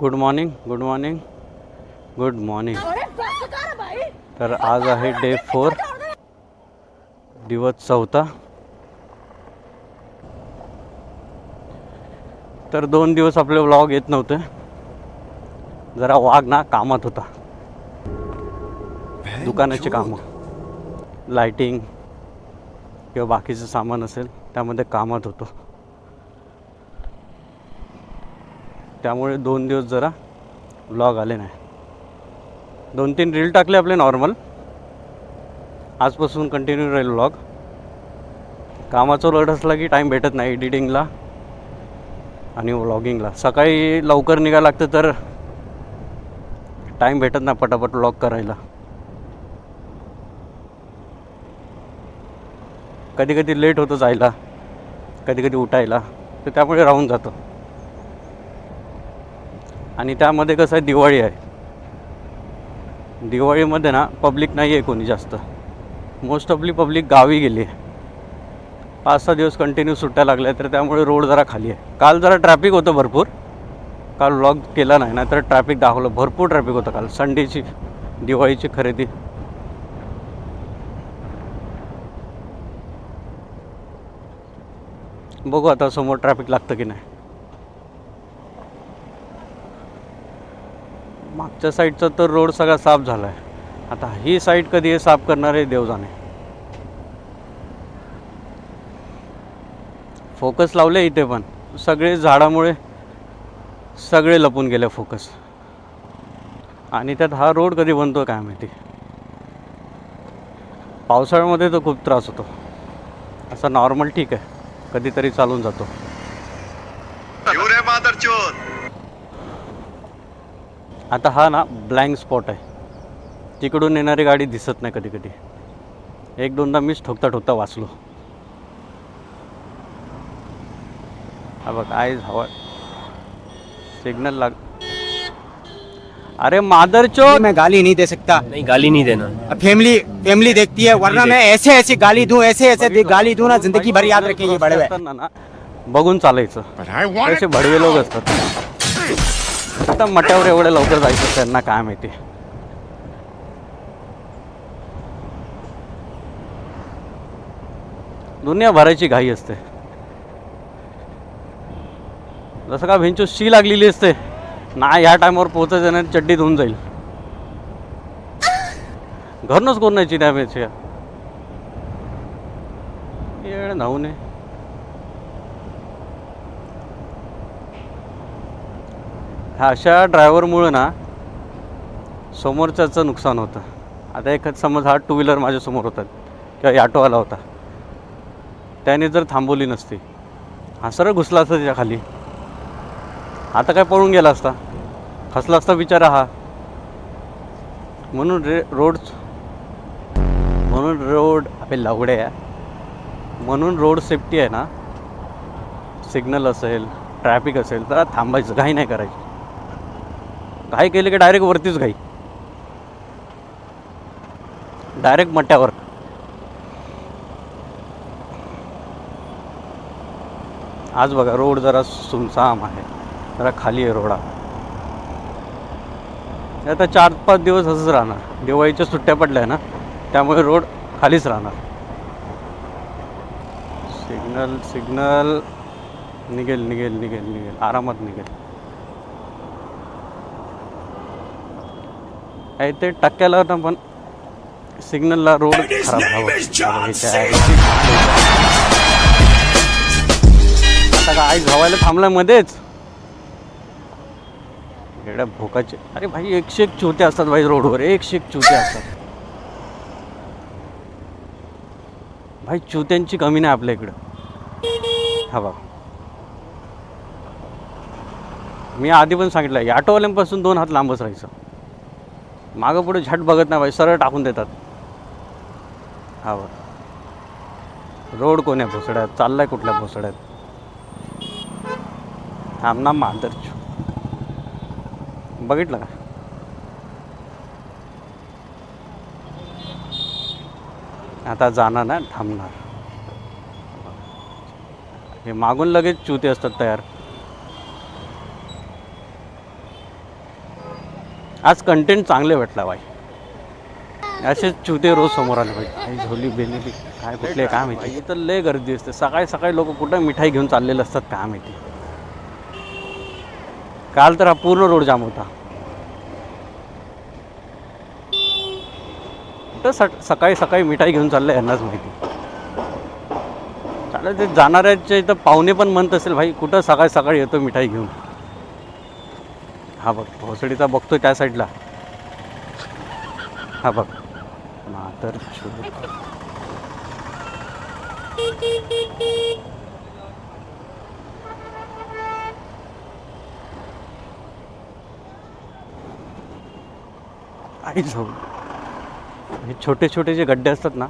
Good morning good morning good morning. तर आज आहे डे 4, दिवस 4. तर 2 दिवस आपले व्लॉग येत नव्हते. जरा वाघ ना कामात होता. दुकानाची कामं, लाइटिंग किंवा बाकीचं सामान असेल त्यामध्ये कामात होतो. त्यामुळे 2 दिवस जरा व्लॉग आले नाही. 2-3 रील टाकले आपले नॉर्मल. आजपासून कंटिन्यू राहील व्लॉग. कामाचा लोड असला की टाईम भेटत नाही एडिटिंगला आणि व्लॉगिंगला. सकाळी लवकर निघायला लागतं तर टाईम भेटत नाही पटापट व्लॉग करायला. कधी कधी लेट होतं जायला, कधी कधी उठायला, तर त्यामुळे राहून जातं. आणि त्यामध्ये कसं आहे, दिवाळी आहे. दिवाळीमध्ये ना पब्लिक नाही आहे कोणी जास्त. मोस्ट ऑफली पब्लिक गावी गेली आहे. 5-6 दिवस कंटिन्यू सुट्ट्या लागल्या, तर त्यामुळे रोड जरा खाली आहे. काल जरा ट्रॅफिक होतं भरपूर. काल व्लॉग केला नाही, नाहीतर ट्रॅफिक दाखवलं. भरपूर ट्रॅफिक होतं काल. संडेची दिवाळीची खरेदी. बघू आता समोर ट्रॅफिक लागतं की नाही. मागच्या साईडचा तर रोड सगळा साफ झाला आहे. आता ही साईड कधी हे साफ करणार आहे देव जाणे. फोकस लावले इथे पण सगळे झाडामुळे सगळे लपून गेले फोकस. आणि त्यात हा रोड कधी बनतो काय माहिती. पावसाळ्यामध्ये तर खूप त्रास होतो. असं नॉर्मल ठीक आहे, कधीतरी चालून जातो. आता हा ना ब्लँक स्पॉट आहे. तिकडून येणारी गाडी दिसत नाही कधी कधी. 1-2दा मीच ठोकता ठोकता वाचलो. हा बघ आईज हवा सिग्नल लाग. अरे मादरचोद. मैं गाली नहीं दे सकता. नहीं गाली नहीं देना. फैमिली देखती है, वरना मैं ऐसे गाली दूं, ऐसे गाली दूं ना, जिंदगी भर याद रखेंगे बड़वे. ना बघून चालायचं. असे भडवे लोक असतात. आता मट्यावर एवढं लवकर जायचं त्यांना काय माहिती. दुनिया भरायची घाई असते. जसं का भिंचू शी लागलेली असते ना, ह्या टायमावर पोहोचायचं नाही, चड्डीत होऊन जाईल. घरनंच कोण नाही चिन्यापेक्षा येड धावू नये. ह्या अशा ड्रायव्हरमुळं ना समोरच्याचं नुकसान होतं. आता एखाद समज हा 2 व्हीलर माझ्यासमोर होता किंवा ॲटोवाला होता, त्याने जर थांबवली नसती, हा सरळ घुसला असता त्याच्या खाली. आता काय पळून गेला असता, फसला असता बिचारा हा. म्हणून रोड आपले लावडे आहे. म्हणून रोड सेफ्टी आहे ना, सिग्नल असेल, ट्रॅफिक असेल तर थांबायचं, घाई नाही करायची. घाई केली की डायरेक्ट वरतीच घाई, डायरेक्ट मट्यावर. आज बघा रोड जरा सुमसाम आहे, जरा खाली आहे रोडा. आता 4-5 दिवस असंच राहणार. दिवाळीच्या सुट्ट्या पडल्या ना, त्यामुळे रोड खालीच राहणार. सिग्नल निघेल आरामात निघेल. ते टक्क्याला ना पण सिग्नलला रोड खराब व्हावं. आता काय धावायला थांबला मध्येच एवढ्या भोकाचे. अरे भाई 101 चोते असतात भाई रोडवर. 101 चोते असतात भाई. चोत्यांची कमी नाही आपल्या इकडं. हा बघ, मी आधी पण सांगितलं, ऑटोवाल्यांपासून 2 हात लांबच राहायचं. मागं पुढे झट बघत नाही भाई, सरळ टाकून देतात. हा बघ, रोड कोण्या भोसड्यात चाललाय, कुठल्या भोसड्यात. थांबना मादरचो. बघितलं का. आता जाणार ना, थांबणार. हे मागून लगेच चुते असतात तयार. आज कंटेंट चांगले भेटला बाई. असेच चुते रोज समोर आले पाहिजे. काही झोली बेलेली काय कुठले काय माहिती. इथं लय गर्दी असते. सकाळी सकाळी लोक कुठं मिठाई घेऊन चाललेले असतात काय माहिती. काल तर हा पूर्ण रोड जाम होता. कुठं सकाळी सकाळी मिठाई घेऊन चाललं यांनाच माहिती. चालेल ते जाणाऱ्याच्या इथं पाहुणे पण म्हणत असेल भाई कुठं सकाळी सकाळी येतो मिठाई घेऊन. हा बघ भोसडीचा बघतोय त्या साईडला. हा बघ तर आई जाऊ. हे छोटे छोटे जे गड्डे असतात ना.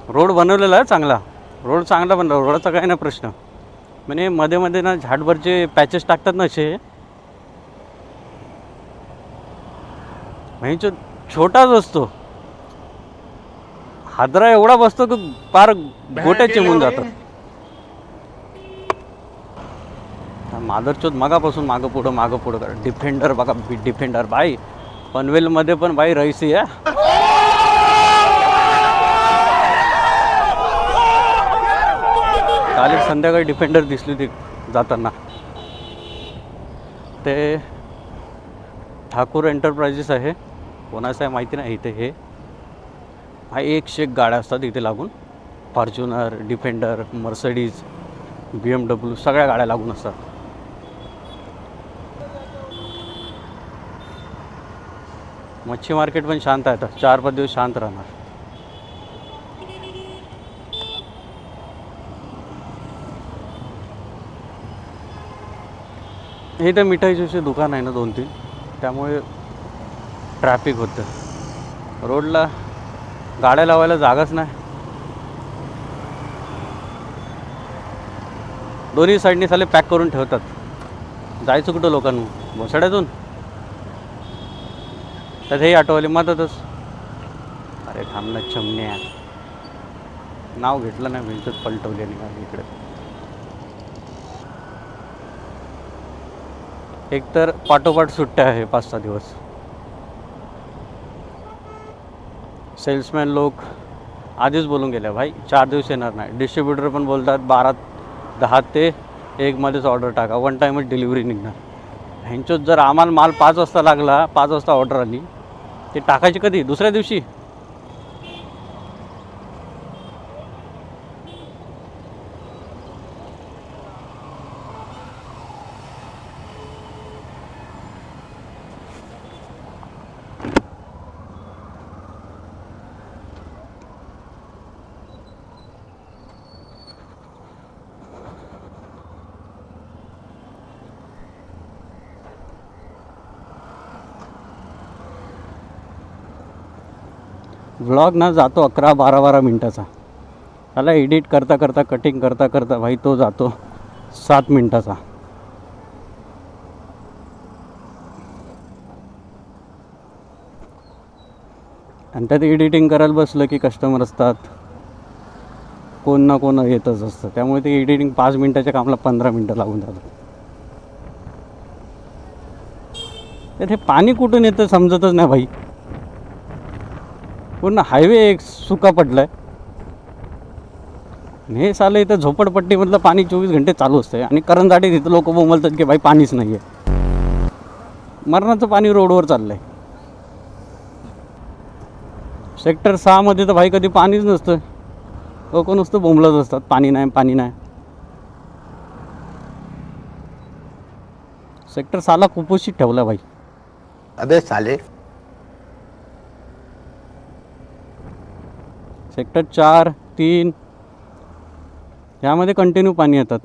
रोड बनवलेला आहे चांगला. रोड चांगला बनला. रोडाचा काही ना प्रश्न. म्हणजे मध्ये मध्ये ना झाडभरचे पॅचेस टाकतात ना असे. म्हणजे छोटाच असतो. हादरा एवढा बसतो की पार गोट्या चिमून जातात. माधरचोद मगापासून मागं पुढं कर. डिफेंडर बघा डिफेंडर बाई. पनवेलमध्ये पण बाई रईसी आहे. काल संध्याकाळी डिफेंडर दिसली ती जाताना. ते ठाकूर एंटरप्राइजेस आहे. कोणाचं आहे माहिती नाही. इथे हे हा एकशे एक गाड्या असतात इथे लागून. फॉर्च्युनर, डिफेंडर, मर्सडीज, BMW सगळ्या गाड्या लागून असतात. मच्छी मार्केट पण शांत आहे. आता 4-5 दिवस शांत राहणार. हे तर मिठाईचे दुकान आहे ना 2-3 त्यामुळे ट्रॅफिक होतं. रोडला गाड्या लावायला जागाच नाही. दोन्ही साईडने साले पॅक करून ठेवतात. जायचं कुठं लोकांना भोसड्यातून. तर हे ऑटोवाले मधातच. अरे थांब ना चमण्या. नाव घेतलं नाही बिलचत पलटवले निघाले इकडे. एकतर पाठोपाठ सुट्ट्या आहे 5-6 दिवस. सेल्समॅन लोक आधीच बोलून गेले भाई 4 दिवस येणार नाही. डिस्ट्रीब्युटर पण बोलतात 10 ते 1 मध्येच ऑर्डर टाका. 1 टाईमच डिलिव्हरी निघणार. ह्यांच्यात जर आम्हाला माल 5 वाजता लागला 5 वाजता ऑर्डर आली ते टाकायची कधी दुसऱ्या दिवशी. व्लॉग ना जातो 11-12 मिनटाचा. त्याला एडिट करता करता कटिंग करता करता भाई तो जातो 7 मिनटाचा. आणि त्यात एडिटिंग करायला बसलं की कस्टमर असतात. कोण ना कोण येतच असतं. त्यामुळे ते एडिटिंग 5 मिनटाच्या कामाला 15 मिनटं लागून जातात. त्यात हे पाणी कुठून येतं समजतच नाही भाई. पूर्ण हायवे एक सुका पडलाय. हे सालं इथं झोपडपट्टीमधलं पाणी 24 घंटे चालू असतं. आणि करंजाटी तिथं लोक बोंबलतात की भाई पाणीच नाही आहे. मरणाचं पाणी रोडवर चाललंय. सेक्टर 6 मध्ये तर भाई कधी पाणीच नसतं. लोक नुसतं बोंबलत असतात पाणी नाही पाणी नाही. सेक्टर 6ला कुपोषित ठेवला भाई. अबे साले. सेक्टर 4, 3 यामध्ये कंटिन्यू पाणी येतात.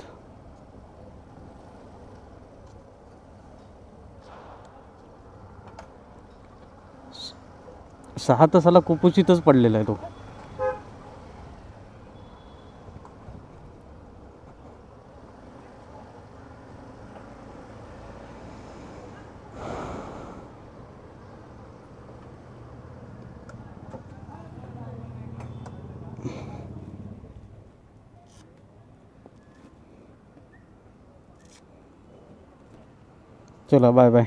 6 तासाला कुपोषितच पडलेला आहे तो. चला बाय बाय.